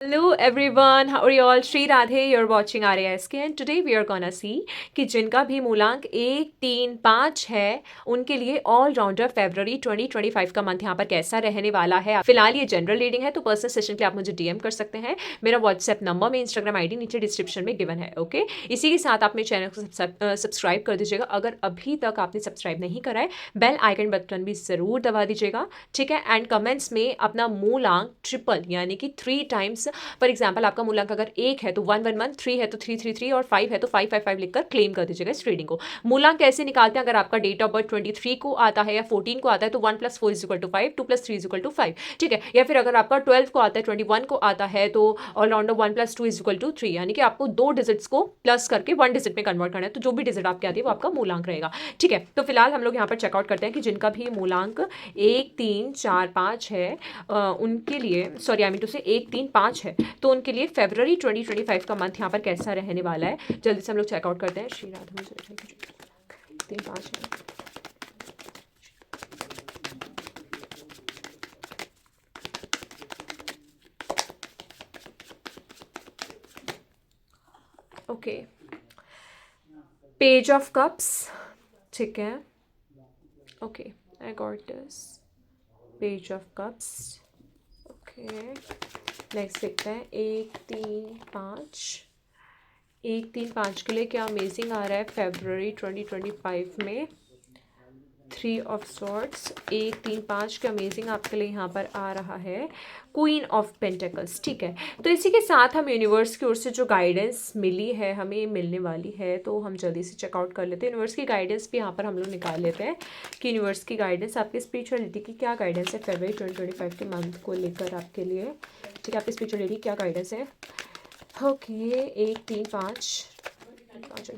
Hello everyone, how are you all? Shri Radhe, you're watching RASK and today we are gonna see कि जिनका भी मूलांक 1, 3, 5 है उनके लिए ऑलराउंडर फरवरी 2025 का मंथ यहाँ पर कैसा रहने वाला है। फिलहाल ये जनरल रीडिंग है तो पर्सनल सेशन के लिए आप मुझे डीएम कर सकते हैं। मेरा व्हाट्सएप नंबर में इंस्टाग्राम आईडी नीचे डिस्क्रिप्शन में गिवन है। ओके, इसी के साथ आप मेरे चैनल को सब्सक्राइब कर दीजिएगा। अगर अभी तक आपने सब्सक्राइब नहीं करा है बेल आइकन बटन भी ज़रूर दबा दीजिएगा, ठीक है। एंड कमेंट्स में अपना मूलांक ट्रिपल यानी कि 3 टाइम्स, फॉर एग्जाम्पल आपका मूलांक अगर 1 है तो 111, 3 है तो 333 और 5 है तो 555 लिखकर क्लेम कर दीजिएगा इस रीडिंग को। मूलांक कैसे निकालते हैं? अगर आपका डेट ऑफ बर्थ 23 को आता है या 14 को आता है तो 1 + 4 = 5, 2 + 3 = 5, ठीक है। या फिर अगर आपका 12 को आता है, 21 को आता है तो ऑलराउंडर 1 + 2 = 3, यानी कि आपको 2 डिजिट्स को प्लस करके 1 डिजिट में कन्वर्ट करना है। तो जो भी डिजिट आपके आती है वो आपका मूलांक रहेगा, ठीक है। तो फिलहाल हम लोग यहाँ पर चेकआउट करते हैं कि जिनका भी मूलांक 1, 3, 4, 5 है उनके लिए, सॉरी आई मीन टू से 1, 3, 5 है तो उनके लिए फरवरी 2025 का मंथ यहाँ पर कैसा रहने वाला है। जल्दी से हम लोग चेकआउट करते हैं। श्री राधा, 3, 5 है। ओके, पेज ऑफ कप्स, ठीक है। Okay, I got this page of cups. Okay, next देखते हैं 1, 3, 5। 1, 3, 5 के लिए क्या अमेजिंग आ रहा है फरवरी 2025 में? 3 ऑफ सॉर्ड्स। 1, 3, 5 का अमेजिंग आपके लिए यहाँ पर आ रहा है क्वीन ऑफ पेंटिकल्स, ठीक है। तो इसी के साथ हम यूनिवर्स की ओर से जो गाइडेंस मिली है, हमें मिलने वाली है, तो हम जल्दी से चेकआउट कर लेते हैं। यूनिवर्स की गाइडेंस भी यहाँ पर हम लोग निकाल लेते हैं कि यूनिवर्स की गाइडेंस, आपकी स्पिरिचुअलिटी की क्या गाइडेंस है फरवरी 2025 के मंथ को लेकर आपके लिए, ठीक है। आपकी स्पिरिचुअलिटी क्या गाइडेंस है? ओके, 1, 3, 5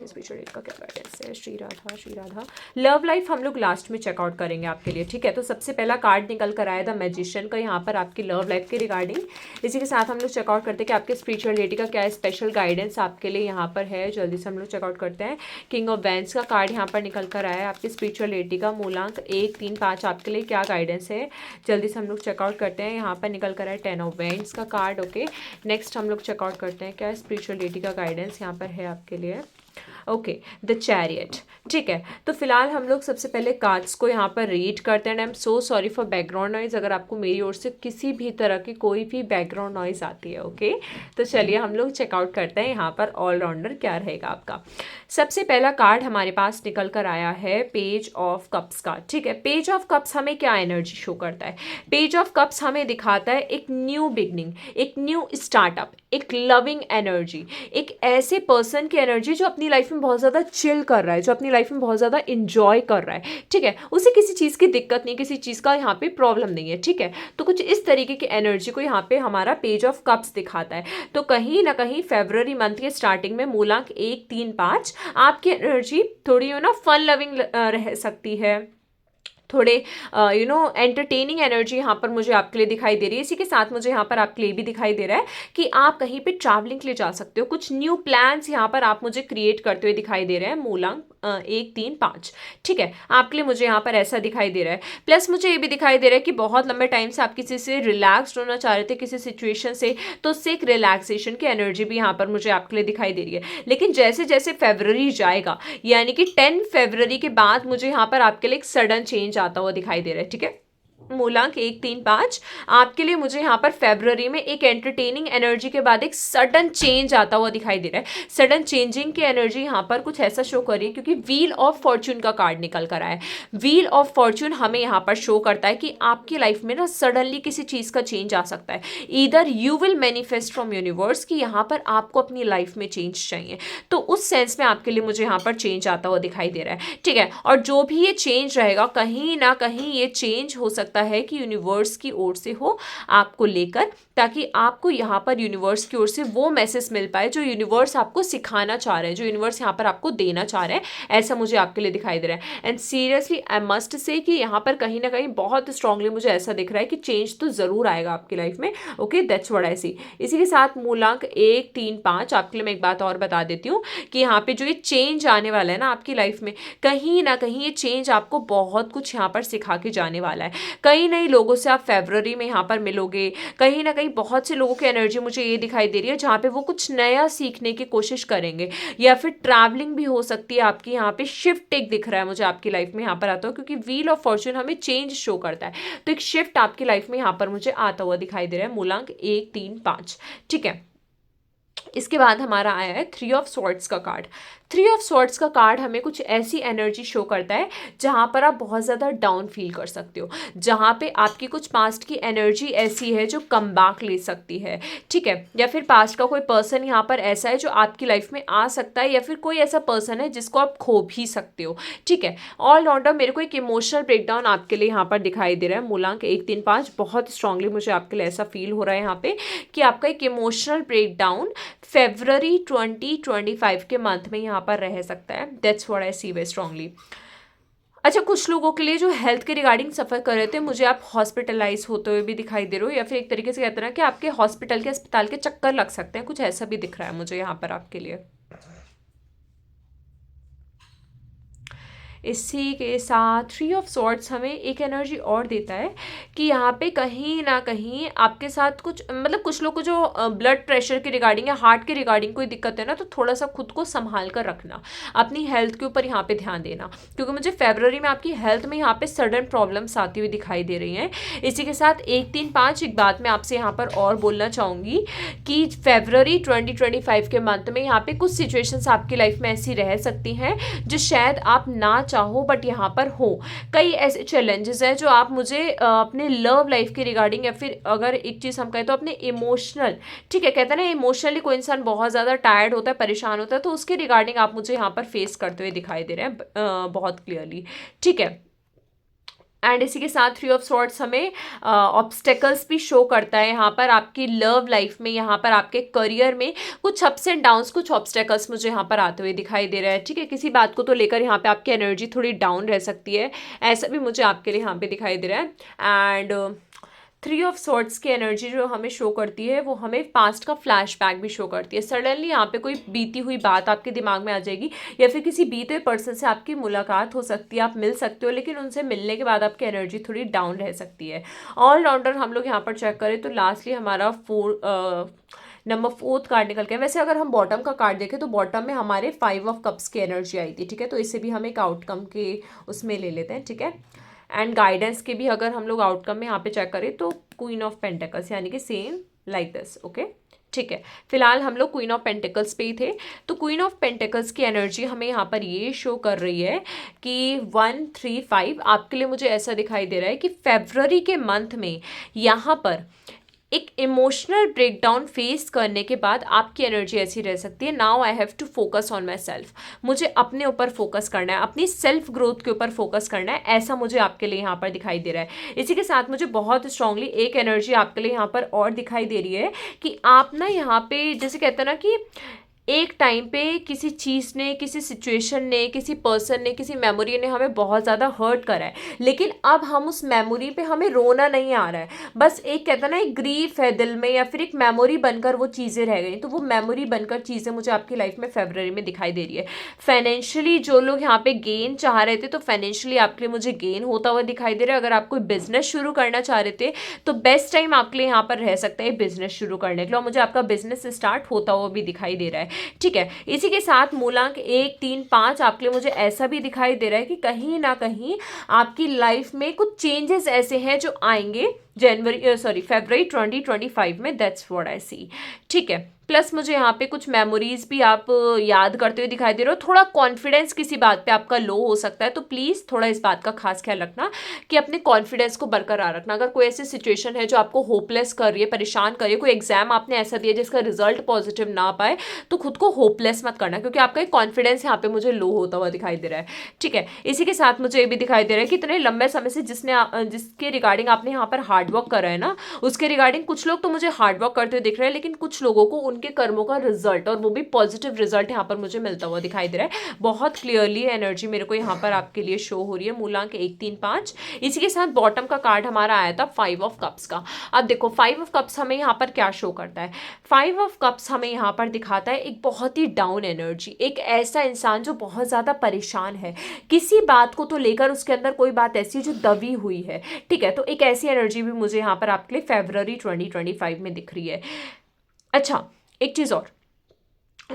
स्पिरिचुअलिटी का क्या गाइडेंस है? श्री राधा, श्री राधा। लव लाइफ हम लोग लास्ट में चेकआउट करेंगे आपके लिए, ठीक है। तो सबसे पहला कार्ड निकल कर आया द मैजिशियन का यहाँ पर आपकी लव लाइफ के रिगार्डिंग। इसी के साथ हम लोग चेकआउट करते हैं कि आपके स्पिरिचुअलिटी का क्या स्पेशल गाइडेंस आपके लिए यहाँ पर है। जल्दी से हम लोग चेकआउट करते हैं। किंग ऑफ वैंड्स का कार्ड यहाँ पर निकल कर आया है। आपकी स्पिरिचुअलिटी का मूलांक 1, 3, 5 आपके लिए क्या गाइडेंस है? जल्दी से हम लोग चेकआउट करते हैं। यहाँ पर निकल कर आया 10 ऑफ वैंड्स का कार्ड। ओके, नेक्स्ट हम लोग चेकआउट करते हैं क्या स्पिरिचुअलिटी का गाइडेंस यहाँ पर है आपके लिए। ओके, द चैरियट, ठीक है। तो फिलहाल हम लोग सबसे पहले कार्ड्स को यहाँ पर रीड करते हैं। I am so sorry for background noise, अगर आपको मेरी ओर से किसी भी तरह की कोई भी बैकग्राउंड नॉइज़ आती है। ओके, तो चलिए हम लोग चेकआउट करते हैं यहाँ पर ऑलराउंडर क्या रहेगा आपका। सबसे पहला कार्ड हमारे पास निकल कर आया है पेज ऑफ कप्स का, ठीक है। पेज ऑफ कप्स हमें क्या एनर्जी शो करता है? पेज ऑफ कप्स हमें दिखाता है एक न्यू बिगनिंग, एक न्यू स्टार्टअप, एक लविंग एनर्जी, एक ऐसे पर्सन की एनर्जी जो अपनी लाइफ में बहुत ज़्यादा चिल कर रहा है, जो अपनी लाइफ में बहुत ज़्यादा इंजॉय कर रहा है, ठीक है। उसे किसी चीज़ की दिक्कत नहीं, किसी चीज़ का यहाँ पे प्रॉब्लम नहीं है, ठीक है। तो कुछ इस तरीके की एनर्जी को यहाँ पे हमारा पेज ऑफ कप्स दिखाता है। तो कहीं ना कहीं फरवरी मंथ के स्टार्टिंग में मूलांक 1, 3, 5 आपकी एनर्जी थोड़ी फन लविंग रह सकती है, थोड़े एंटरटेनिंग एनर्जी यहाँ पर मुझे आपके लिए दिखाई दे रही है। इसी के साथ मुझे यहाँ पर आपके लिए भी दिखाई दे रहा है कि आप कहीं पे ट्रैवलिंग के लिए जा सकते हो। कुछ न्यू प्लान्स यहाँ पर आप मुझे क्रिएट करते हुए दिखाई दे रहे हैं मूलांक 1, 3, 5, ठीक है। आपके लिए मुझे यहाँ पर ऐसा दिखाई दे रहा है। प्लस मुझे ये भी दिखाई दे रहा है कि बहुत लंबे टाइम से आप किसी से रिलैक्स्ड होना चाह रहे थे, किसी सिचुएशन से, तो उससे एक रिलैक्सेशन की एनर्जी भी यहाँ पर मुझे आपके लिए दिखाई दे रही है। लेकिन जैसे जैसे फरवरी जाएगा, यानी कि 10 फरवरी के बाद मुझे यहाँ पर आपके लिए एक सडन चेंज आता हुआ दिखाई दे रहा है, ठीक है। मूलांक 1, 3, 5 आपके लिए मुझे यहाँ पर फरवरी में एक एंटरटेनिंग एनर्जी के बाद एक सडन चेंज आता हुआ दिखाई दे रहा है। सडन चेंजिंग की एनर्जी यहाँ पर कुछ ऐसा शो कर रही है क्योंकि व्हील ऑफ फॉर्चून का कार्ड निकल कर आया है। व्हील ऑफ फॉर्चून हमें यहाँ पर शो करता है कि आपकी लाइफ में ना सडनली किसी चीज़ का चेंज आ सकता है। Either you will manifest from universe कि यहाँ पर आपको अपनी लाइफ में चेंज चाहिए, तो उस सेंस में आपके लिए मुझे यहाँ पर चेंज आता हुआ दिखाई दे रहा है, ठीक है। और जो भी ये चेंज रहेगा, कहीं ना कहीं ये चेंज हो सकता है कि यूनिवर्स की ओर से हो आपको लेकर, ताकि आपको यहाँ पर यूनिवर्स की ओर से वो मैसेज मिल पाए जो यूनिवर्स आपको सिखाना चाह रहे हैं, जो यूनिवर्स यहाँ पर आपको देना चाह रहे हैं। ऐसा मुझे आपके लिए दिखाई दे रहा है। And seriously I must say कि यहाँ पर कहीं ना कहीं बहुत स्ट्रांगली मुझे ऐसा दिख रहा है कि चेंज तो ज़रूर आएगा आपकी लाइफ में। ओके, दैट्स व्हाट आई सी। इसी के साथ मूलांक 1, 3, 5 आपके लिए मैं एक बात और बता देती हूँ कि यहाँ पे जो ये चेंज आने वाला है ना आपकी लाइफ में, कहीं ना कहीं ये चेंज आपको बहुत कुछ यहाँ पर सिखा के जाने वाला है। कई नए लोगों से आप फेब्रुअरी में यहाँ पर मिलोगे। कहीं ना कहीं बहुत से लोगों की एनर्जी मुझे ये दिखाई दे रही है जहाँ पे वो कुछ नया सीखने की कोशिश करेंगे, या फिर ट्रैवलिंग भी हो सकती है आपकी। यहाँ पे शिफ्ट एक दिख रहा है मुझे आपकी लाइफ में यहाँ पर आता हो, क्योंकि व्हील ऑफ फॉर्चून हमें चेंज शो करता है, तो एक शिफ्ट आपकी लाइफ में यहाँ पर मुझे आता हुआ दिखाई दे रहा है। मूलांक 1, 3, 5। ठीक है, इसके बाद हमारा आया है 3 ऑफ स्वॉर्ड्स का कार्ड। 3 ऑफ स्वॉर्ड्स का कार्ड हमें कुछ ऐसी एनर्जी शो करता है जहाँ पर आप बहुत ज़्यादा डाउन फील कर सकते हो, जहाँ पे आपकी कुछ पास्ट की एनर्जी ऐसी है जो कम बैक ले सकती है। ठीक है, या फिर पास्ट का कोई पर्सन यहाँ पर ऐसा है जो आपकी लाइफ में आ सकता है, या फिर कोई ऐसा पर्सन है जिसको आप खो भी सकते हो। ठीक है, ऑल राउंडर मेरे को एक इमोशनल ब्रेकडाउन आपके लिए यहाँ पर दिखाई दे रहा है। मूलांक 1, 3, 5 बहुत स्ट्रांगली मुझे आपके लिए ऐसा फील हो रहा है यहाँ पे कि आपका एक इमोशनल ब्रेकडाउन फेब्रवरी 2025 के मंथ में यहाँ पर रह सकता है। That's what I see very strongly. अच्छा, कुछ लोगों के लिए जो हेल्थ के रिगार्डिंग सफ़र कर रहे थे, मुझे आप हॉस्पिटलाइज होते हुए भी दिखाई दे रहे हो, या फिर एक तरीके से कहते हैं ना कि आपके हॉस्पिटल के अस्पताल के चक्कर लग सकते हैं, कुछ ऐसा भी दिख रहा है मुझे यहाँ पर आपके लिए। इसी के साथ 3 ऑफ सॉर्ट्स हमें एक एनर्जी और देता है कि यहाँ पे कहीं ना कहीं आपके साथ कुछ, मतलब कुछ लोग को जो ब्लड प्रेशर के रिगार्डिंग या हार्ट के रिगार्डिंग कोई दिक्कत है ना, तो थोड़ा सा खुद को संभाल कर रखना, अपनी हेल्थ के ऊपर यहाँ पे ध्यान देना, क्योंकि मुझे फरवरी में आपकी हेल्थ में यहाँ पे सडन प्रॉब्लम्स आती हुई दिखाई दे रही हैं। इसी के साथ 1, 3, 5 एक बात मैं आपसे यहाँ पर और बोलना चाहूँगी कि फरवरी 2025 के मंथ में यहाँ पे कुछ सिचुएशंस आपकी लाइफ में ऐसी रह सकती हैं जो शायद आप ना चाहो बट यहाँ पर हो। कई ऐसे चैलेंजेस हैं जो आप मुझे अपने लव लाइफ के रिगार्डिंग, या फिर अगर एक चीज़ हम कहें तो अपने इमोशनल, ठीक है, कहते हैं ना इमोशनली कोई इंसान बहुत ज़्यादा टायर्ड होता है, परेशान होता है, तो उसके रिगार्डिंग आप मुझे यहाँ पर फेस करते हुए दिखाई दे रहे हैं बहुत क्लियरली। ठीक है, एंड इसी के साथ 3 ऑफ सॉर्ट्स हमें ऑब्स्टेकल्स भी शो करता है यहाँ पर आपकी लव लाइफ में, यहाँ पर आपके करियर में कुछ अप्स एंड डाउन्स, कुछ ऑब्स्टेकल्स मुझे यहाँ पर आते हुए दिखाई दे रहा है। ठीक है, किसी बात को तो लेकर यहाँ पे आपकी एनर्जी थोड़ी डाउन रह सकती है, ऐसा भी मुझे आपके लिए यहाँ पे दिखाई दे रहा है। एंड 3 ऑफ सॉर्ट्स की एनर्जी जो हमें शो करती है वो हमें पास्ट का फ्लैशबैक भी शो करती है। सडनली यहाँ पे कोई बीती हुई बात आपके दिमाग में आ जाएगी, या फिर किसी बीते हुए पर्सन से आपकी मुलाकात हो सकती है, आप मिल सकते हो, लेकिन उनसे मिलने के बाद आपकी एनर्जी थोड़ी डाउन रह सकती है। ऑल राउंडर हम लोग यहाँ पर चेक करें तो लास्टली हमारा नंबर 4 कार्ड निकल के, वैसे अगर हम बॉटम का कार्ड देखें तो बॉटम में हमारे 5 ऑफ कप्स की एनर्जी आई थी। ठीक है, तो इसे भी हम एक आउटकम के उसमें ले लेते हैं। ठीक है, एंड गाइडेंस के भी अगर हम लोग आउटकम में यहाँ पे चेक करें तो क्वीन ऑफ पेंटिकल्स, यानी कि सेम लाइक दिस। ओके, ठीक है, फिलहाल हम लोग क्वीन ऑफ पेंटिकल्स पे ही थे, तो क्वीन ऑफ पेंटिकल्स की एनर्जी हमें यहाँ पर ये शो कर रही है कि 1, 3, 5 आपके लिए मुझे ऐसा दिखाई दे रहा है कि फरवरी के मंथ में यहाँ पर एक इमोशनल ब्रेकडाउन फेस करने के बाद आपकी एनर्जी ऐसी रह सकती है, now I have to focus on myself, मुझे अपने ऊपर फोकस करना है, अपनी सेल्फ ग्रोथ के ऊपर फोकस करना है, ऐसा मुझे आपके लिए यहाँ पर दिखाई दे रहा है। इसी के साथ मुझे बहुत स्ट्रांगली एक एनर्जी आपके लिए यहाँ पर और दिखाई दे रही है कि आप ना यहाँ पे जैसे कहते हैं ना कि एक टाइम पे किसी चीज़ ने, किसी सिचुएशन ने, किसी पर्सन ने, किसी मेमोरी ने हमें बहुत ज़्यादा हर्ट करा है, लेकिन अब हम उस मेमोरी पे हमें रोना नहीं आ रहा है, बस एक कहता ना एक ग्रीफ है दिल में, या फिर एक मेमोरी बनकर वो चीज़ें रह गई। तो वो मेमोरी बनकर चीज़ें मुझे आपकी लाइफ में फरवरी में दिखाई दे रही है। फाइनेंशियली जो लोग यहाँ पे गेन चाह रहे थे, तो फाइनेंशियली आपके लिए मुझे गेन होता हुआ दिखाई दे रहा है। अगर आप कोई बिजनेस शुरू करना चाह रहे थे तो बेस्ट टाइम आपके लिए यहाँ पर रह सकता है बिजनेस शुरू करने के लिए, मुझे आपका बिजनेस स्टार्ट होता हुआ भी दिखाई दे रहा है। ठीक है, इसी के साथ मूलांक 1, 3, 5 आपके लिए मुझे ऐसा भी दिखाई दे रहा है कि कहीं ना कहीं आपकी लाइफ में कुछ चेंजेस ऐसे हैं जो आएंगे फरवरी 2025 में। दैट्स व्हाट आई सी। ठीक है, प्लस मुझे यहाँ पे कुछ मेमोरीज भी आप याद करते हुए दिखाई दे रहे हो। थोड़ा कॉन्फिडेंस किसी बात पे आपका लो हो सकता है, तो प्लीज़ थोड़ा इस बात का खास ख्याल रखना कि अपने कॉन्फिडेंस को बरकरार रखना। अगर कोई ऐसी सिचुएशन है जो आपको होपलेस कर रही है, परेशान कर रही है, कोई एग्जाम आपने ऐसा दिया जिसका रिजल्ट पॉजिटिव ना पाए, तो खुद को होपलेस मत करना, क्योंकि आपका एक कॉन्फिडेंस यहाँ पे मुझे लो होता हुआ दिखाई दे रहा है। ठीक है, इसी के साथ मुझे ये भी दिखाई दे रहा है कि इतने लंबे समय से जिसके रिगार्डिंग आपने यहाँ पर हार्ट हार्डवर्क कर रहे हैं ना, उसके रिगार्डिंग कुछ लोग तो मुझे हार्डवर्क करते हुए दिख रहे हैं, लेकिन कुछ लोगों को उनके कर्मों का रिजल्ट, और वो भी पॉजिटिव रिजल्ट यहाँ पर मुझे मिलता हुआ दिखाई दे रहा है। बहुत क्लियरली एनर्जी मेरे को यहाँ पर आपके लिए शो हो रही है। मूलांक 1 3 5। इसी के साथ बॉटम का कार्ड हमारा आया था 5 ऑफ कप्स का। अब देखो 5 ऑफ कप्स हमें यहाँ पर क्या शो करता है? 5 ऑफ कप्स हमें यहाँ पर दिखाता है एक बहुत ही डाउन एनर्जी, एक ऐसा इंसान जो बहुत ज़्यादा परेशान है, किसी बात को तो लेकर उसके अंदर कोई बात ऐसी जो दबी हुई है, ठीक है। तो एक ऐसी एनर्जी भी मुझे यहाँ पर आपके लिए फरवरी 2025 में दिख रही है। अच्छा, एक चीज़ और,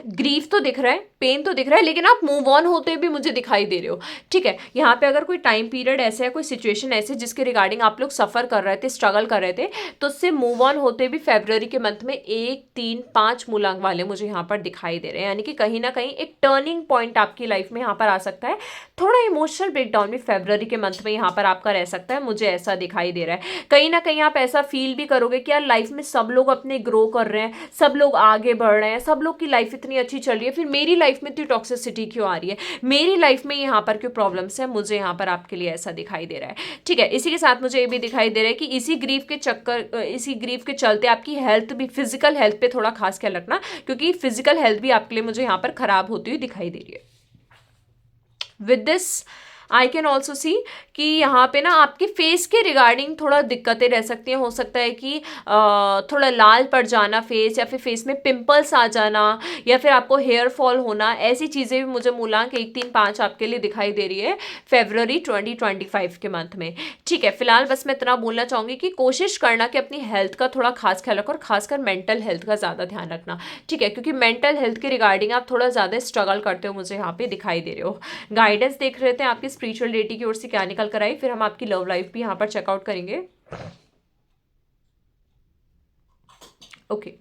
ग्रीफ तो दिख रहा है, पेन तो दिख रहा है, लेकिन आप मूव ऑन होते भी मुझे दिखाई दे रहे हो, ठीक है। यहाँ पे अगर कोई टाइम पीरियड ऐसे है, कोई सिचुएशन ऐसे जिसके रिगार्डिंग आप लोग सफ़र कर रहे थे, स्ट्रगल कर रहे थे, तो उससे मूव ऑन होते भी फरवरी के मंथ में 1 3 5 मूलांक वाले मुझे यहाँ पर दिखाई दे रहे हैं। यानी कि कहीं ना कहीं एक टर्निंग पॉइंट आपकी लाइफ में यहाँ पर आ सकता है। थोड़ा इमोशनल ब्रेकडाउन भी फरवरी के मंथ में यहाँ पर आपका रह सकता है, मुझे ऐसा दिखाई दे रहा है। कहीं ना कहीं आप ऐसा फील भी करोगे कि यार लाइफ में सब लोग अपने ग्रो कर रहे हैं, सब लोग आगे बढ़ रहे हैं, सब लोग की लाइफ इतनी अच्छी चल रही है, फिर मेरी लाइफ में इतनी टॉक्सिसिटी क्यों आ रही है, मेरी लाइफ में यहाँ पर क्यों प्रॉब्लम्स है, मुझे यहाँ पर आपके लिए ऐसा दिखाई दे रहा है, ठीक है। इसी के साथ मुझे ये भी दिखाई दे रहा है कि इसी ग्रीफ के चलते आपकी हेल्थ भी, फिजिकल हेल्थ पे थोड़ा खास ख्याल रखना, क्योंकि फिजिकल हेल्थ भी आपके लिए मुझे यहाँ पर खराब होती हुई दिखाई दे रही है। With this I can also see कि यहाँ पे ना आपके फेस के रिगार्डिंग थोड़ा दिक्कतें रह सकती हैं। हो सकता है कि थोड़ा लाल पड़ जाना फेस, या फिर फेस में पिंपल्स आ जाना, या फिर आपको हेयर फॉल होना, ऐसी चीज़ें भी मुझे मूलांक 1 3 5 आपके लिए दिखाई दे रही है फरवरी 2025 के मंथ में, ठीक है। फिलहाल बस मैं इतना बोलना चाहूँगी कि कोशिश करना कि अपनी हेल्थ का थोड़ा खास ख्याल रखो, और खासकर मेंटल हेल्थ का ज़्यादा ध्यान रखना, ठीक है, क्योंकि मेंटल हेल्थ के रिगार्डिंग आप थोड़ा ज़्यादा स्ट्रगल करते हो मुझे यहाँ पे दिखाई दे रहे हो। गाइडेंस देख रहे थे आपकी स्पिरिचुअल डेटी की ओर से क्या निकल कर आई, फिर हम आपकी लव लाइफ भी यहाँ पर चेकआउट करेंगे। ओके,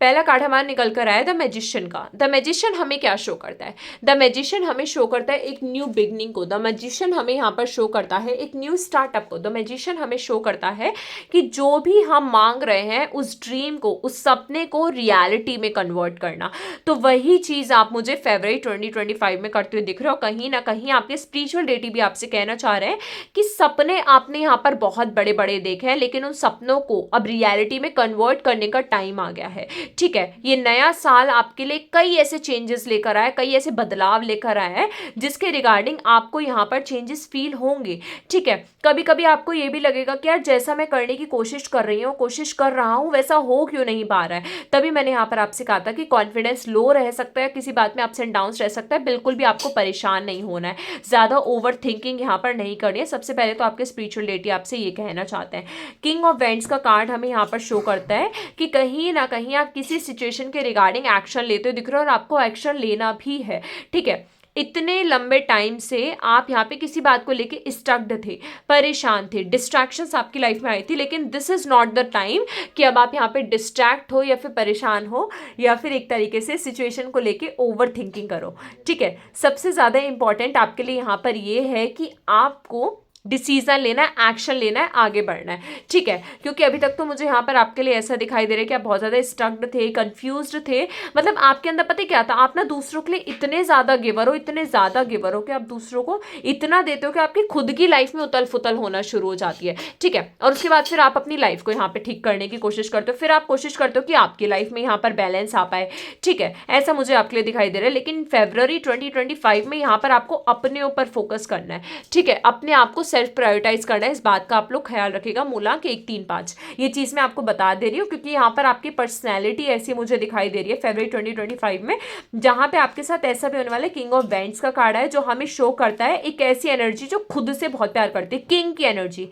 पहला कार्ड हमारा निकल कर आया द मैजिशियन का। द मैजिशियन हमें क्या शो करता है? द मैजिशियन हमें शो करता है एक न्यू बिगनिंग को। द मैजिशियन हमें यहाँ पर शो करता है एक न्यू स्टार्टअप को। द मैजिशियन हमें शो करता है कि जो भी हम मांग रहे हैं, उस ड्रीम को, उस सपने को रियलिटी में कन्वर्ट करना, तो वही चीज़ आप मुझे फरवरी 2025 में करते हुए दिख रहे हो। कहीं ना कहीं आपके स्पिरिचुअल डेटी भी आपसे कहना चाह रहे हैं कि सपने आपने यहाँ पर बहुत बड़े बड़े देखे हैं, लेकिन उन सपनों को अब रियलिटी में कन्वर्ट करने का टाइम आ गया है, ठीक है। ये नया साल आपके लिए कई ऐसे चेंजेस लेकर आया, कई ऐसे बदलाव लेकर आया है जिसके रिगार्डिंग आपको यहाँ पर चेंजेस फील होंगे, ठीक है। कभी कभी आपको ये भी लगेगा कि यार जैसा मैं करने की कोशिश कर रही हूँ, कोशिश कर रहा हूँ, वैसा हो क्यों नहीं पा रहा है। तभी मैंने यहाँ पर आपसे कहा था कि कॉन्फिडेंस लो रह सकता है, किसी बात में अप्स एंड डाउन्स रह सकता है। बिल्कुल भी आपको परेशान नहीं होना है, ज़्यादा ओवर थिंकिंग यहाँ पर नहीं करनी है। सबसे पहले तो आपके स्पिरिचुअल डेटी आपसे ये कहना चाहते हैं। किंग ऑफ वेंट्स का कार्ड हमें यहाँ पर शो करता है कि कहीं ना कहीं आप किसी सिचुएशन के रिगार्डिंग एक्शन लेते हो दिख रहे हो, और आपको एक्शन लेना भी है, ठीक है। इतने लंबे टाइम से आप यहाँ पे किसी बात को लेके स्टक्ड थे, परेशान थे, डिस्ट्रैक्शंस आपकी लाइफ में आई थी, लेकिन this is not the time कि अब आप यहाँ पे डिस्ट्रैक्ट हो, या फिर परेशान हो, या फिर एक तरीके से सिचुएशन को लेके ओवर थिंकिंग करो, ठीक है। सबसे ज़्यादा इंपॉर्टेंट आपके लिए यहाँ पर ये है कि आपको डिसीजन लेना है, एक्शन लेना है, आगे बढ़ना है, ठीक है। क्योंकि अभी तक तो मुझे यहाँ पर आपके लिए ऐसा दिखाई दे रहा है कि आप बहुत ज़्यादा स्टक्ड थे, कंफ्यूज्ड थे। मतलब आपके अंदर पता क्या था, आप ना दूसरों के लिए इतने ज़्यादा गिवर हो, इतने ज़्यादा गिवर हो कि आप दूसरों को इतना देते हो कि आपकी खुद की लाइफ में उतल फुतल होना शुरू हो जाती है, ठीक है। और उसके बाद फिर आप अपनी लाइफ को यहाँ पर ठीक करने की कोशिश करते हो, फिर आप कोशिश करते हो कि आपकी लाइफ में यहाँ पर बैलेंस आ पाए, ठीक है। ऐसा मुझे आपके लिए दिखाई दे रहा है। लेकिन फरवरी 2025 में यहाँ पर आपको अपने ऊपर फोकस करना है, ठीक है। अपने आप को सेल्फ प्रायोरिटाइज करना है, इस बात का आप लोग ख्याल रखिएगा। मूलांक 1 3 5 ये चीज़ मैं आपको बता दे रही हूँ, क्योंकि यहाँ पर आपकी पर्सनैलिटी ऐसी मुझे दिखाई दे रही है फरवरी 2025 में, जहाँ पे आपके साथ ऐसा भी होने वाला है। किंग ऑफ वेंट्स का कार्ड है जो हमें शो करता है एक ऐसी एनर्जी जो खुद से बहुत प्यार करती है, किंग की एनर्जी।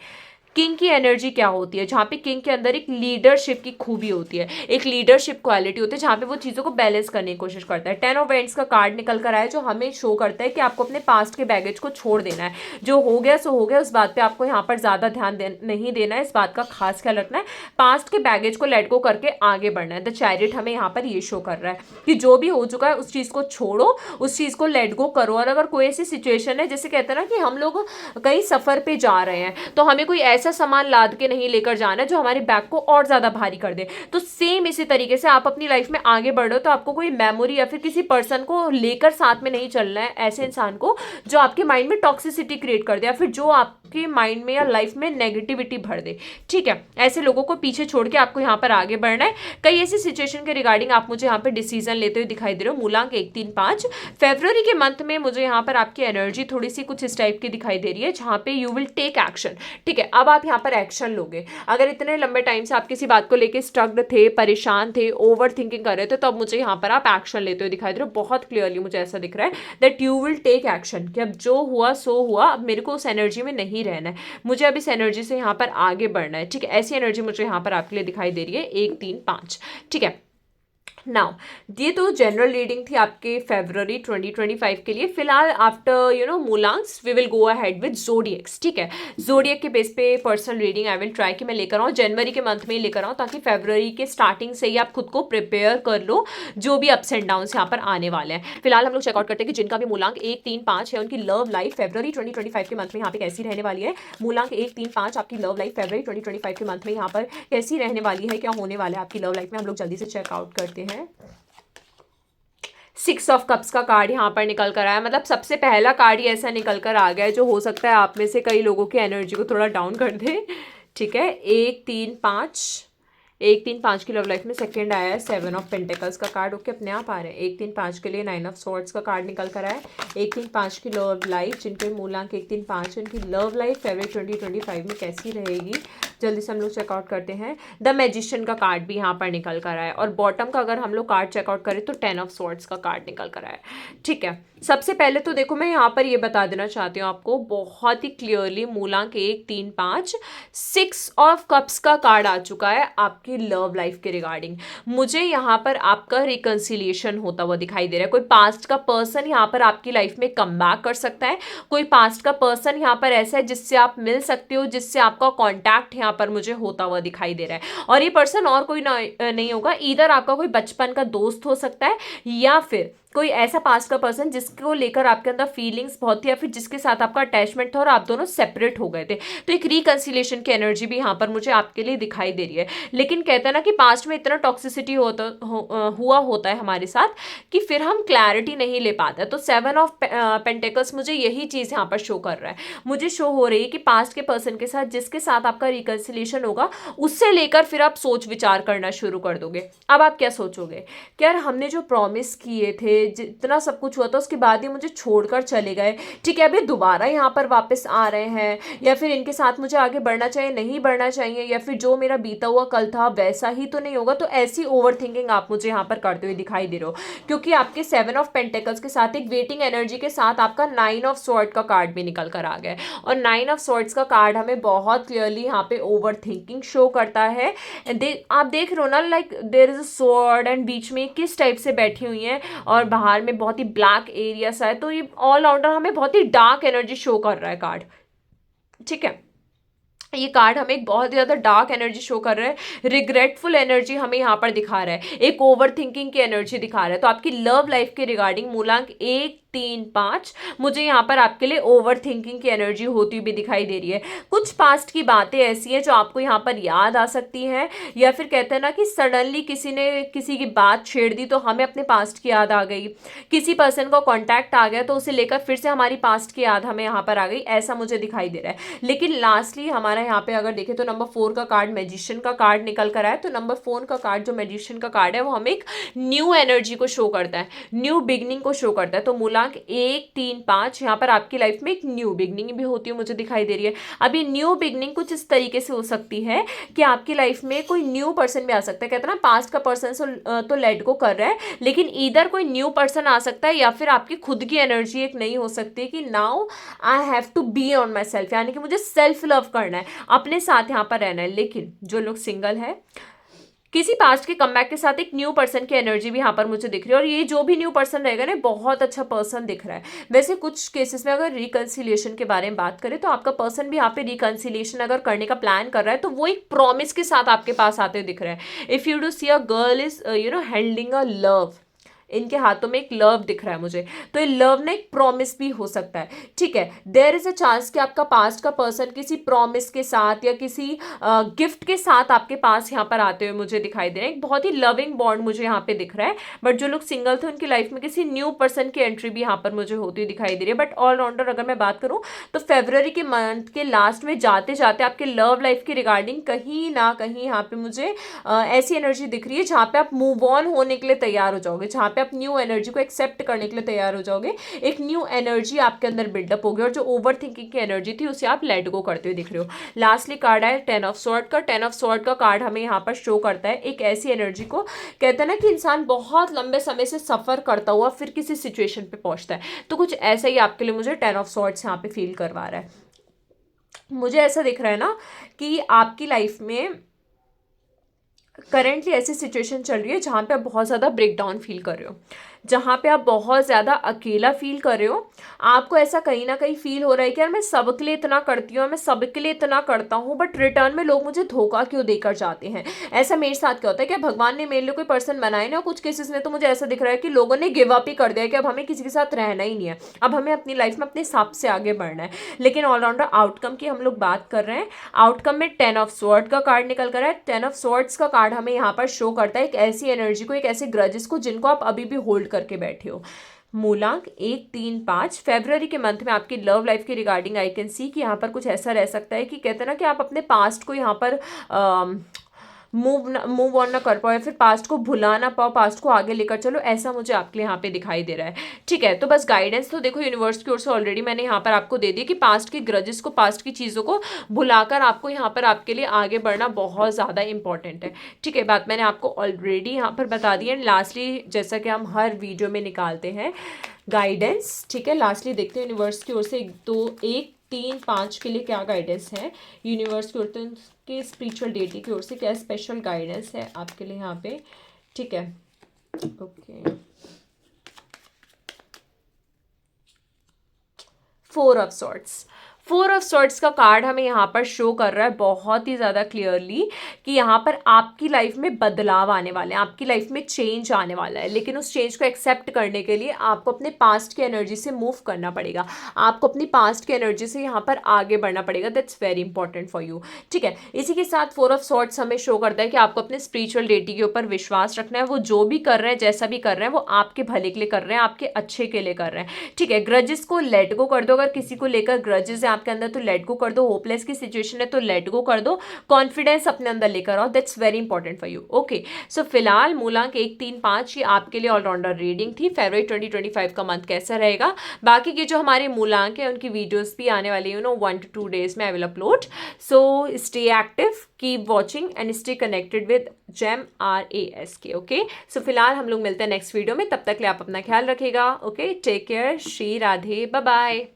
किंग की एनर्जी क्या होती है? जहाँ पे किंग के अंदर एक लीडरशिप की खूबी होती है, एक लीडरशिप क्वालिटी होती है, जहाँ पे वो चीज़ों को बैलेंस करने की कोशिश करता है। 10 ऑफ वेंट्स का कार्ड निकल कर आया जो हमें शो करता है कि आपको अपने पास्ट के बैगेज को छोड़ देना है। जो हो गया सो हो गया, उस बात पे आपको यहाँ पर ज़्यादा ध्यान नहीं देना है, इस बात का खास ख्याल रखना है। पास्ट के बैगेज को लेट गो करके आगे बढ़ना है। द चैरियट हमें यहाँ पर ये शो कर रहा है कि जो भी हो चुका है उस चीज़ को छोड़ो, उस चीज़ को लेट गो करो। और अगर कोई ऐसी सिचुएशन है, जैसे कहते हैं ना कि हम लोग कहीं सफ़र पे जा रहे हैं, तो हमें कोई ऐसा सामान लाद के नहीं लेकर जाना जो हमारे बैग को और ज़्यादा भारी कर दे, तो सेम इसी तरीके से आप अपनी लाइफ में आगे बढ़ रहे हो, तो आपको कोई मेमोरी या फिर किसी पर्सन को लेकर साथ में नहीं चलना है, ऐसे इंसान को जो आपके माइंड में टॉक्सिसिटी क्रिएट कर दे, या फिर जो आप आपके माइंड में या लाइफ में नेगेटिविटी भर दे, ठीक है। ऐसे लोगों को पीछे छोड़ के आपको यहाँ पर आगे बढ़ना है। कई ऐसी सिचुएशन के रिगार्डिंग आप मुझे यहाँ पर डिसीजन लेते हुए दिखाई दे रहे हो। मूलांक 1, 3, 5। फरवरी के मंथ में मुझे यहाँ पर आपकी एनर्जी थोड़ी सी कुछ इस टाइप की दिखाई दे रही है, जहाँ पे यू विल टेक एक्शन, ठीक है। अब आप यहाँ पर एक्शन लोगे। अगर इतने लंबे टाइम से आप किसी बात को लेकर स्ट्रग्ड थे, परेशान थे, ओवर थिंकिंग कर रहे थे, तो अब मुझे यहाँ पर आप एक्शन लेते हुए दिखाई दे रहे हो। बहुत क्लियरली मुझे ऐसा दिख रहा है that you will take action, कि अब जो हुआ सो हुआ, अब मेरे को उस एनर्जी में नहीं रहना है, मुझे अब इस एनर्जी से यहाँ पर आगे बढ़ना है, ठीक है। ऐसी एनर्जी मुझे यहाँ पर आपके लिए दिखाई दे रही है 1, 3, 5, ठीक है। नाउ ये तो जनरल रीडिंग थी आपके फरवरी 2025 के लिए। फिलहाल आफ्टर मूलांक्स we will go ahead with zodiacs, ठीक है। जोडिएक के बेस पे personal reading I will try कि मैं लेकर आऊँ जनवरी के मंथ में ही लेकर आऊँ, ताकि फरवरी के स्टार्टिंग से ही आप खुद को प्रिपेयर कर लो जो भी अप्स एंड डाउन्स यहाँ पर आने वाले हैं। फिलहाल हम लोग चेकआउट करते हैं कि जिनका भी मूलांक 1, 3, 5 है, उनकी लव लाइफ फरवरी 2025 के मंथ में यहाँ पे कैसी रहने वाली है। मूलांक 1, 3, 5 आपकी लव लाइफ फरवरी 2025 के मंथ में यहाँ पर कैसी रहने वाली है, क्या होने वाला है आपकी लव लाइफ में, हम लोग जल्दी से चेकआउट करते हैं। 6 ऑफ कप्स का कार्ड यहाँ पर निकल कर आया, मतलब सबसे पहला कार्ड ही ऐसा निकल कर आ गया है जो हो सकता है आप में से कई लोगों की एनर्जी को थोड़ा डाउन कर दे, ठीक है। 1, 3, 5, 1, 3, 5 की लव लाइफ में सेकंड आया है 7 ऑफ पेंटिकल्स का कार्ड, ओके। अपने आप आ रहे हैं 1, 3, 5 के लिए 9 ऑफ स्वॉर्ड्स का कार्ड निकल कर आया है। 1, 3, 5 की लव लाइफ, जिनके मूलांक 1, 3, 5, उनकी लव लाइफ फरवरी 2025 में कैसी रहेगी, जल्दी से हम लोग चेकआउट करते हैं। द मैजिशियन का कार्ड भी यहाँ पर निकल कर आया है, और बॉटम का अगर हम लोग कार्ड चेकआउट करें तो 10 ऑफ स्वॉर्ड्स का कार्ड निकल कर आया है, ठीक है। सबसे पहले तो देखो मैं यहाँ पर ये बता देना चाहती हूँ आपको बहुत ही क्लियरली, मूलांक 1, 3, 5, 6 ऑफ कप्स का कार्ड आ चुका है आपकी लव लाइफ के रिगार्डिंग। मुझे यहाँ पर आपका रिकंसिलिएशन होता हुआ दिखाई दे रहा है। कोई पास्ट का पर्सन यहाँ पर आपकी लाइफ में कम बैक कर सकता है। कोई पास्ट का पर्सन यहाँ पर ऐसा है जिससे आप मिल सकते हो, जिससे आपका कॉन्टैक्ट यहाँ पर मुझे होता हुआ दिखाई दे रहा है। और ये पर्सन और कोई नहीं होगा, इधर आपका कोई बचपन का दोस्त हो सकता है, या फिर कोई ऐसा पास्ट का पर्सन जिसको लेकर आपके अंदर फीलिंग्स बहुत थी, या फिर जिसके साथ आपका अटैचमेंट था और आप दोनों सेपरेट हो गए थे। तो एक रिकंसिलिएशन की एनर्जी भी यहाँ पर मुझे आपके लिए दिखाई दे रही है। लेकिन कहते हैं ना कि पास्ट में इतना टॉक्सिसिटी हुआ होता है हमारे साथ कि फिर हम क्लैरिटी नहीं ले पाते। तो 7 ऑफ पेंटिकल्स मुझे यही चीज़ यहाँ पर शो कर रहा है। मुझे शो हो रही है कि पास्ट के पर्सन के साथ जिसके साथ आपका रिकंसिलिएशन होगा, उससे लेकर फिर आप सोच विचार करना शुरू कर दोगे। अब आप क्या सोचोगे कि यार हमने जो प्रॉमिस किए थे, जितना सब कुछ हुआ था, उसके बाद ही मुझे छोड़कर चले गए, ठीक है। अभी दोबारा यहाँ पर वापस आ रहे हैं, या फिर इनके साथ मुझे आगे बढ़ना चाहिए, नहीं बढ़ना चाहिए, या फिर जो मेरा बीता हुआ कल था वैसा ही तो नहीं होगा। तो ऐसी ओवर थिंकिंग आप मुझे यहाँ पर करते हुए दिखाई दे रहे हो, क्योंकि आपके 7 ऑफ पेंटिकल्स के साथ एक वेटिंग एनर्जी के साथ आपका 9 ऑफ स्वॉर्ड का कार्ड भी निकल कर आ गया है। और 9 ऑफ स्वॉर्ड्स का कार्ड हमें बहुत क्लियरली यहाँ पे ओवर थिंकिंग शो करता है। आप देख रहे हो ना, like there is a sword and बीच में किस टाइप से बैठी हुई है, और बाहर में बहुत ही ब्लैक एरिया सा है। तो ये ऑलराउंडर हमें बहुत ही डार्क एनर्जी शो कर रहा है कार्ड, ठीक है। ये कार्ड हमें एक बहुत ज़्यादा डार्क एनर्जी शो कर रहा है, रिग्रेटफुल एनर्जी हमें यहाँ पर दिखा रहा है, एक ओवर थिंकिंग की एनर्जी दिखा रहा है। तो आपकी लव लाइफ के रिगार्डिंग मूलांक 1, 3, 5 मुझे यहाँ पर आपके लिए ओवर थिंकिंग की एनर्जी होती हुई दिखाई दे रही है। कुछ पास्ट की बातें ऐसी हैं जो आपको यहाँ पर याद आ सकती हैं, या फिर कहते हैं ना कि सडनली किसी ने किसी की बात छेड़ दी तो हमें अपने पास्ट की याद आ गई, किसी पर्सन का कॉन्टैक्ट आ गया तो उसे लेकर फिर से हमारी पास्ट की याद हमें यहाँ पर आ गई, ऐसा मुझे दिखाई दे रहा है। लेकिन लास्टली हमारा यहाँ पे अगर देखें तो नंबर 4 का कार्ड मैजिशियन का कार्ड निकल कर आया। तो नंबर 4 का कार्ड जो मैजिशियन का कार्ड है वो हमें एक न्यू एनर्जी को शो करता है, न्यू बिगनिंग को शो करता है। तो मूलांक 1, 3, 5 यहाँ पर आपकी लाइफ में एक न्यू बिगनिंग भी होती है मुझे दिखाई दे रही है। अभी न्यू बिगनिंग कुछ इस तरीके से हो सकती है कि आपकी लाइफ में कोई न्यू पर्सन भी आ सकता है। कहते हैं ना पास्ट का पर्सन तो लेट गो कर रहा है, लेकिन इधर कोई न्यू पर्सन आ सकता है, या फिर आपकी खुद की एनर्जी एक नई हो सकती है कि now I have to be on myself, यानी कि मुझे सेल्फ लव करना है, अपने साथ यहाँ पर रहना है। लेकिन जो लोग सिंगल है, किसी पास्ट के कमबैक के साथ एक न्यू पर्सन की एनर्जी भी यहाँ पर मुझे दिख रही है। और ये जो भी न्यू पर्सन रहेगा ना, बहुत अच्छा पर्सन दिख रहा है। वैसे कुछ केसेस में अगर रिकंसिलिएशन के बारे में बात करें तो आपका पर्सन भी यहाँ पे रिकंसिलिएशन अगर करने का प्लान कर रहा है तो वो एक प्रॉमिस के साथ आपके पास आते हुए दिख रहा है। If you do see a girl is handling a love, इनके हाथों में एक लव दिख रहा है मुझे, तो ये लव ना एक प्रॉमिस भी हो सकता है, ठीक है। देयर इज अ चांस कि आपका पास्ट का पर्सन किसी प्रॉमिस के साथ या किसी गिफ्ट के साथ आपके पास यहाँ पर आते हुए मुझे दिखाई दे रहे हैं। एक बहुत ही लविंग बॉन्ड मुझे यहाँ पे दिख रहा है, बट जो लोग सिंगल थे उनकी लाइफ में किसी न्यू पर्सन की एंट्री भी यहाँ पर मुझे होती हुई दिखाई दे रही है। बट ऑलराउंडर अगर मैं बात करूँ तो फरवरी के मंथ के लास्ट में जाते जाते आपके लव लाइफ की रिगार्डिंग कहीं ना कहीं यहाँ पे मुझे ऐसी एनर्जी दिख रही है जहाँ पे आप मूव ऑन होने के लिए तैयार हो जाओगे, जहाँ पे आप न्यू एनर्जी को एक्सेप्ट करने के लिए तैयार हो जाओगे। एक न्यू एनर्जी आपके अंदर बिल्डअप होगी और जो ओवर थिंकिंग की एनर्जी थी उसे आप लेट गो करते हुए दिख रहे हो। लास्टली कार्ड है 10 ऑफ स्वॉर्ड का। 10 ऑफ स्वॉर्ड का कार्ड हमें यहाँ पर शो करता है एक ऐसी एनर्जी को, कहते हैं ना कि इंसान बहुत लंबे समय से सफर करता हुआ फिर किसी सिचुएशन पे पहुंचता है, तो कुछ ऐसा ही आपके लिए मुझे 10 ऑफ स्वॉर्ड्स यहाँ पे फील करवा रहा है। मुझे ऐसा दिख रहा है ना कि आपकी लाइफ में करेंटली ऐसी सिचुएशन चल रही है जहाँ पे आप बहुत ज़्यादा ब्रेकडाउन फील कर रहे हो, जहाँ पे आप बहुत ज़्यादा अकेला फील कर रहे हो। आपको ऐसा कहीं ना कहीं फील हो रहा है कि यार मैं सबके लिए इतना करती हूँ, मैं सबके लिए इतना करता हूँ, बट रिटर्न में लोग मुझे धोखा क्यों देकर जाते हैं। ऐसा मेरे साथ क्या होता है कि भगवान ने मेरे लिए कोई पर्सन बनाए ना, कुछ केसेस में तो मुझे ऐसा दिख रहा है कि लोगों ने गिव अप ही कर दिया कि अब हमें किसी के साथ रहना ही नहीं है, अब हमें अपनी लाइफ में अपने हिसाब से आगे बढ़ना है। लेकिन ऑलराउंडर आउटकम की हम लोग बात कर रहे हैं, आउटकम में 10 ऑफ स्वॉर्ड का कार्ड निकल कर है। 10 ऑफ स्वॉर्ड्स का कार्ड हमें यहाँ पर शो करता है एक ऐसी एनर्जी को, एक ऐसे ग्रजेस को जिनको आप अभी भी होल्ड करके बैठे हो। मूलांक 1, 3, 5 फरवरी के मंथ में आपकी लव लाइफ की रिगार्डिंग आई कैन सी कि यहाँ पर कुछ ऐसा रह सकता है कि कहते हैं ना कि आप अपने पास्ट को यहाँ पर मूव ऑन ना कर पाओ या फिर पास्ट को भुला ना पाओ, पास्ट को आगे लेकर चलो, ऐसा मुझे आपके लिए यहाँ पे दिखाई दे रहा है, ठीक है। तो बस गाइडेंस तो देखो यूनिवर्स की ओर से ऑलरेडी मैंने यहाँ पर आपको दे दी कि पास्ट की ग्रजेस को, पास्ट की चीज़ों को भुलाकर आपको यहाँ पर आपके लिए आगे बढ़ना बहुत ज़्यादा इंपॉर्टेंट है, ठीक है। बात मैंने आपको ऑलरेडी यहाँ पर बता दी है। लास्टली जैसा कि हम हर वीडियो में निकालते हैं गाइडेंस, ठीक है, लास्टली देखते हैं यूनिवर्स की ओर से 1, 3, 5 के लिए क्या गाइडेंस है यूनिवर्स की ओर से, के स्पिरिचुअल डेटी की ओर से क्या स्पेशल गाइडेंस है आपके लिए यहाँ पे, ठीक है। Okay, 4 of swords. 4 of swords का कार्ड हमें यहाँ पर शो कर रहा है बहुत ही ज़्यादा क्लियरली कि यहाँ पर आपकी लाइफ में बदलाव आने वाले हैं, आपकी लाइफ में चेंज आने वाला है, लेकिन उस चेंज को एक्सेप्ट करने के लिए आपको अपने पास्ट की एनर्जी से मूव करना पड़ेगा, आपको अपनी पास्ट की एनर्जी से यहाँ पर आगे बढ़ना पड़ेगा। That's very important for you, ठीक है। इसी के साथ 4 ऑफ सॉर्ट्स हमें शो करता है कि आपको अपने स्पिरिचुअल डेटी के ऊपर विश्वास रखना है। वो जो भी कर रहे हैं, जैसा भी कर रहे हैं, वो आपके भले के लिए कर रहे हैं, आपके अच्छे के लिए कर रहे हैं, ठीक है। ग्रजेस को लेट गो कर दो, अगर किसी को लेकर ग्रजेस है आपके अंदर तो लेट गो कर दो, होपलेस की सिचुएशन है तो लेट गो कर दो, कॉन्फिडेंस अपने अंदर लेकर आओ, that's very important for you, okay. So फिलहाल मूलांक 1, 3, 5 ये आपके लिए ऑलराउंडर रीडिंग थी। फरवरी 2025 का मंथ कैसा रहेगा, बाकी के जो हमारे मूलांक है उनकी वीडियोस भी आने वाली है 1 to 2 days में I will upload. So stay active, keep watching and stay connected with Gem RASK, okay. So फिलहाल हम लोग मिलते हैं नेक्स्ट वीडियो में, तब तक के लिए आप अपना ख्याल रखिएगा, okay. Take care, Shri Radhe, bye bye.